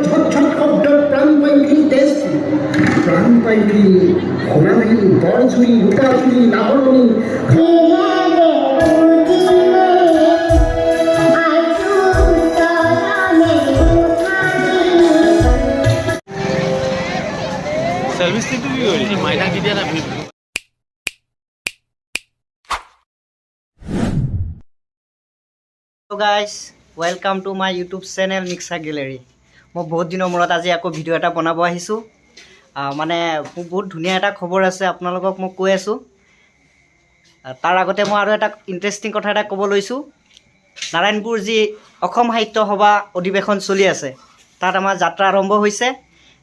ঝটঝট শব্দ প্রাণবায়ুহীন দেশ প্রাণবায়ুহীন ঘোড়াহীন বড়ঝুরি রূপাঝুরি নাহরণী सर्विस तो भी हो रही मायना की दिया ना फिर Hello guys, welcome to my YouTube channel Mixa Gallery. মই বহুত দিনৰ মূৰত আজি আকৌ ভিডিঅ' এটা বনাব আহিছোঁ মানে বহুত ধুনীয়া এটা খবৰ আছে আপোনালোকক মই কৈ আছোঁ তাৰ আগতে মই আৰু এটা ইন্টাৰেষ্টিং কথা এটা ক'ব লৈছোঁ নাৰায়ণপুৰ যি অসম সাহিত্য সভা অধিৱেশন চলি আছে তাত আমাৰ যাত্ৰা আৰম্ভ হৈছে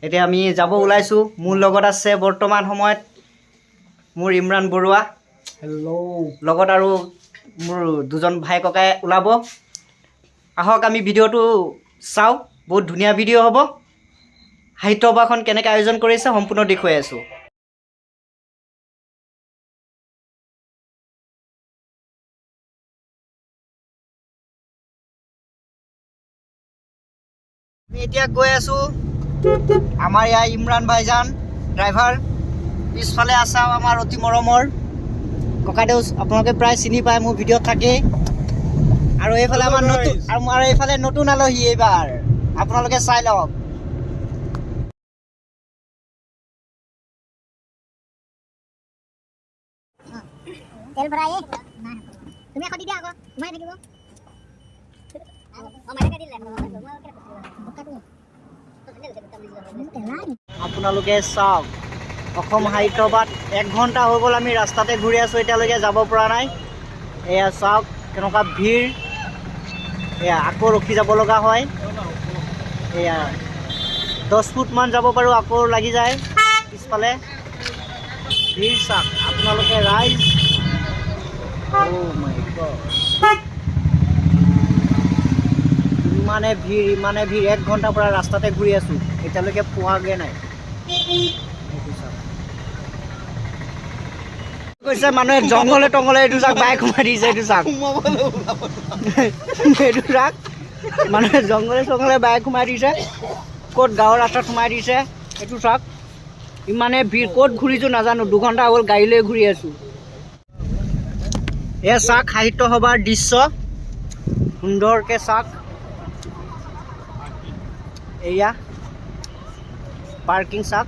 এতিয়া আমি যাব ওলাইছোঁ মোৰ লগত আছে বৰ্তমান সময়ত মোৰ ইমৰান বৰুৱা হেল্ল' লগত আৰু মোৰ দুজন ভাই ককাই ওলাব আহক আমি ভিডিঅ'টো চাওঁ বহুত ধুনীয়া ভিডিঅ' হ'ব সাহিত্য সভাখন কেনেকৈ আয়োজন কৰিছে সম্পূৰ্ণ দেখুৱাই আছোঁ আমি এতিয়া গৈ আছোঁ আমাৰ ইয়াৰ ইমৰান ভাইজান ড্ৰাইভাৰ পিছফালে আছে আমাৰ অতি মৰমৰ ককাদেউ আপোনালোকে প্ৰায় চিনি পায় মোৰ ভিডিঅ'ত থাকেই আৰু এইফালে আমাৰ নতুন আৰু এইফালে নতুন আলহী এইবাৰ আপোনালোকে চাই লওক তেল ভৰাই তুমি এখন দি দিয়া আকৌ সোমাই থাকিব আপোনালোকে চাওক অসম সাহিত্য সভাত 1 ঘণ্টা হৈ গ'ল আমি ৰাস্তাতে ঘূৰি আছোঁ এতিয়ালৈকে যাব পৰা নাই এয়া চাওক কেনেকুৱা ভিৰ এয়া আকৌ ৰখি যাব লগা হয় এয়া 10 ফুটমান যাব পাৰোঁ আকৌ লাগি যায় পিছফালে ভিৰ চাওক আপোনালোকে ৰাইজ অ' মাই গড ইমানে ভিৰ 1 ঘণ্টাৰ পৰা ৰাস্তাতে ঘূৰি আছোঁ এতিয়ালৈকে পোৱাগৈ নাই কৈছে মানুহে জংঘলে টংঘলে এইটো চাওক বাইক সোমাই দিছে এইটো চাওক এইটো চাওক মানুহে জংঘলে চংঘলে বাইক সোমাই দিছে ক'ত গাঁৱৰ ৰাস্তাত সোমাই দিছে এইটো চাওক ইমানে ভিৰ ক'ত ঘূৰিছোঁ নাজানো 2 ঘণ্টা হ'ল গাড়ী লৈ ঘূৰি আছোঁ এয়া চাওক সাহিত্য সভাৰ দৃশ্য সুন্দৰকৈ চাওক এয়া পাৰ্কিং চাওক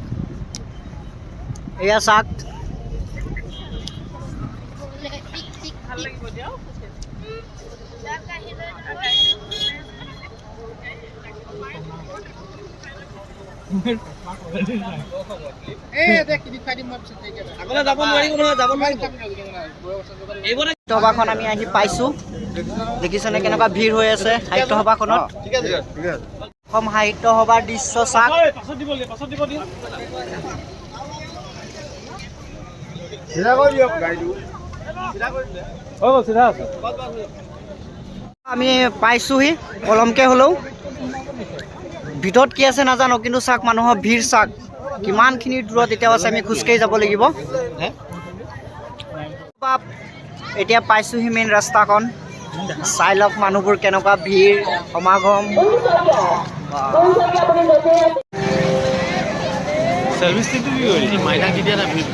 এয়া চাওক সভাখন আমি আহি পাইছোঁ দেখিছেনে কেনেকুৱা ভিৰ হৈ আছে সাহিত্য সভাখনত অসম সাহিত্য সভাৰ দৃশ্য চাওক আমি পাইছোঁহি পলমকৈ হ'লেও ভিতৰত কি আছে নাজানো কিন্তু চাওক মানুহৰ ভিৰ চাওক কিমানখিনি দূৰত এতিয়াও আছে আমি খোজকাঢ়ি যাব লাগিব এতিয়া পাইছোঁহি মেইন ৰাস্তাখন চাই লওক মানুহবোৰ কেনেকুৱা ভিৰ সমাগম सर्विस तो भी हो रही मायना की दिया ना फिर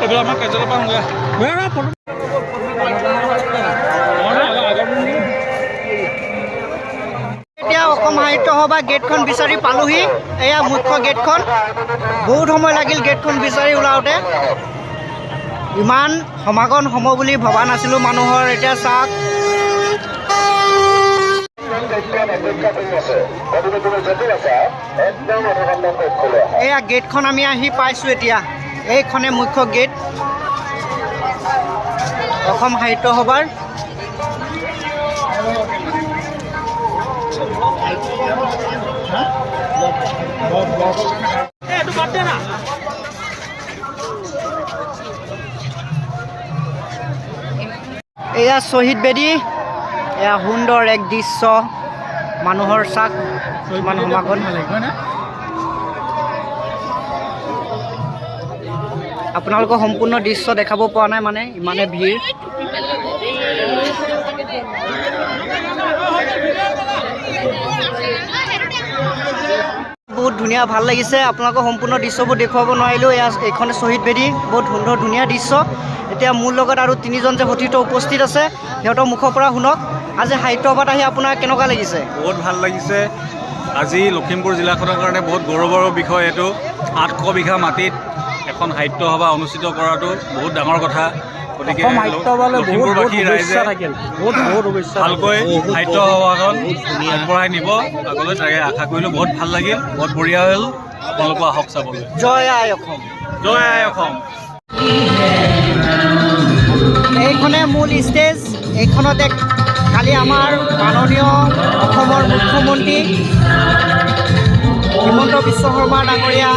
এইফালে আমাৰ কাৰ্যালয়ৰ পৰা আহোঁগৈ এতিয়া অসম সাহিত্য সভা গেটখন বিচাৰি পালোহি। এয়া মুখ্য গেটখন। বহুত সময় লাগিল গেটখন বিচাৰি ওলাওঁতে। ইমান সমাগম হ'ব বুলি ভবা নাছিলোঁ মানুহৰ। এতিয়া চাওক এয়া গেটখন আমি আহি পাইছোঁ এতিয়া। এইখনে মুখ্য গেট অসম সাহিত্য সভাৰ। এয়া শ্বহীদ বেদী। এয়া সুন্দৰ এক দৃশ্য। মানুহৰ চাক ইমান সমাগম। আপোনালোকৰ সম্পূৰ্ণ দৃশ্য দেখাব পৰা নাই, মানে ইমানে ভিৰ। বহুত ধুনীয়া, ভাল লাগিছে। আপোনালোকৰ সম্পূৰ্ণ দৃশ্যবোৰ দেখুৱাব নোৱাৰিলোঁ। এইখন শ্বহীদ বেদী, বহুত সুন্দৰ ধুনীয়া দৃশ্য। এতিয়া মোৰ লগত আৰু 3জন যে সতীৰ্থ উপস্থিত আছে, সিহঁতৰ মুখৰ পৰা শুনক আজি সাহিত্য সভাত আহি আপোনাৰ কেনেকুৱা লাগিছে? বহুত ভাল লাগিছে। আজি লখিমপুৰ জিলাখনৰ কাৰণে বহুত গৌৰৱৰ বিষয় এইটো। 800 বিঘা মাটিত এখন সাহিত্য সভা অনুষ্ঠিত কৰাটো বহুত ডাঙৰ কথা। গতিকে লখিমপুৰবাসী ৰাইজে ভালকৈ সাহিত্য সভাখন আগবঢ়াই নিব আগলৈ, তাকে আশা কৰিলোঁ। বহুত ভাল লাগিল, বহুত বঢ়িয়া হ'ল। আপোনালোকো আহক চাবলৈ। জয় আই অসম। জয় আই অসম। এইখনে মূল ষ্টেজ। এইখনতে কালি আমাৰ মাননীয় অসমৰ মুখ্যমন্ত্ৰী হিমন্ত বিশ্ব শৰ্মা ডাঙৰীয়া,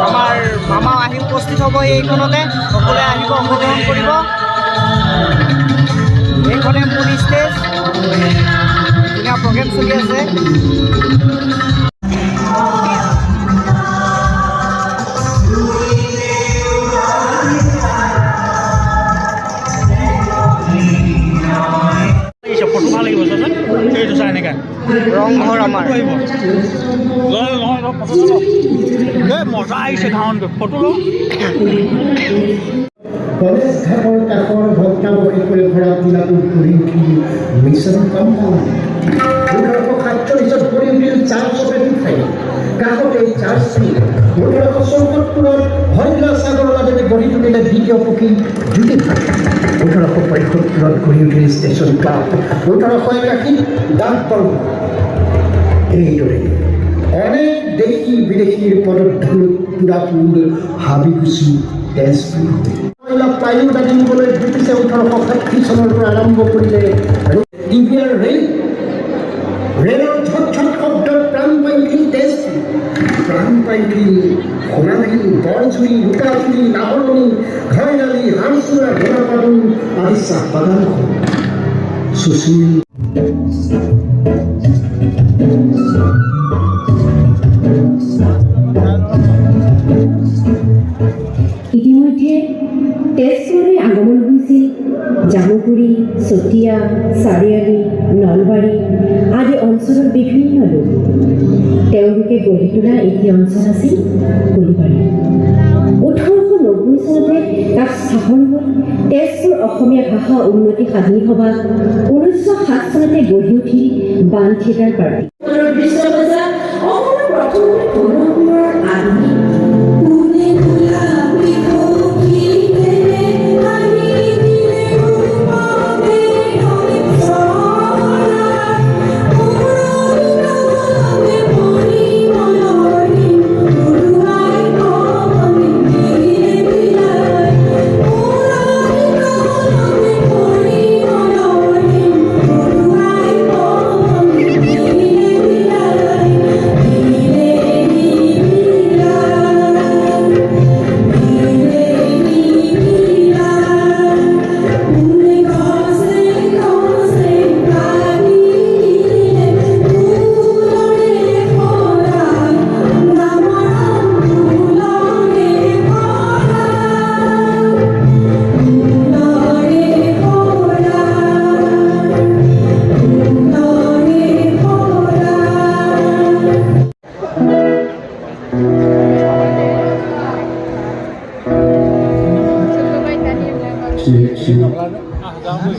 আমাৰ মামা আহি উপস্থিত হ'ব। এইখনতে সকলোৱে আহিব, অংশগ্ৰহণ কৰিব। এইখনে মূল ষ্টেজ। ধুনীয়া প্ৰগ্ৰেম চলি আছে। ফটো ভাল লাগিব চোৱাচোন। এইটো চাই এনেকৈ ৰংঘৰ আমাৰ মজা আহিছে গাঁৱত ফটো লওঁ। কলেজ ঘাটৰ কাষৰ ভগ্নাৱশেষৰে ভৰা টিলাটোত গঢ়ি উঠিল মিছন কম্পাউণ্ড। 1847 গঢ়ি উঠিল চাৰ্চ অফ এডিফাই। কাষতে চাৰ্চটি 1874 হৰিলাসাগৰৰ মাজতে গঢ়ি তুলিলে দ্বিতীয় পক্ষী জ্যোতিষা। 1875 গঢ়ি উঠিল ষ্টেচন ক্লাব। 1881 ডাক বংগ। এইদৰে অনেক দেশী বিদেশীৰ পদধূলিত পুৰাপুৰ হাবিগুচি তেজপুৰ পায়ু দাঙিবলৈ ব্ৰিটিছে 1860 চনৰ পৰা আৰম্ভ কৰিলে ইণ্ডিয়াৰ ৰেলৰ ঝটঝট শব্দত প্ৰাণ পাই উঠিল তেজপুৰ। প্ৰাণ পাই উঠিল সোণাহিল, বৰজুৰি, ৰূপাচুৰি, নাহৰণি, ঘৈৰালি, হাঁহচোৰা, ঘোঁৰাপাদুন আদি চাহ বাগানখন। সুশীল ইতিমধ্যে তেজপুৰলৈ আগমন হৈছিল জামুগুৰি, চতিয়া, চাৰিআলি, নলবাৰী আদি অঞ্চলৰ বিভিন্ন লোক। তেওঁলোকে গঢ়ি তোলা এটি অঞ্চল আছিল কলিবাৰী। 1890 চনতে তাক স্থাপন হ'ল তেজপুৰ অসমীয়া ভাষা উন্নতি সাধনী সভা। 1907 চনতে গঢ়ি উঠিল বান থিয়েটাৰ পাৰ্টি।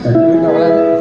check.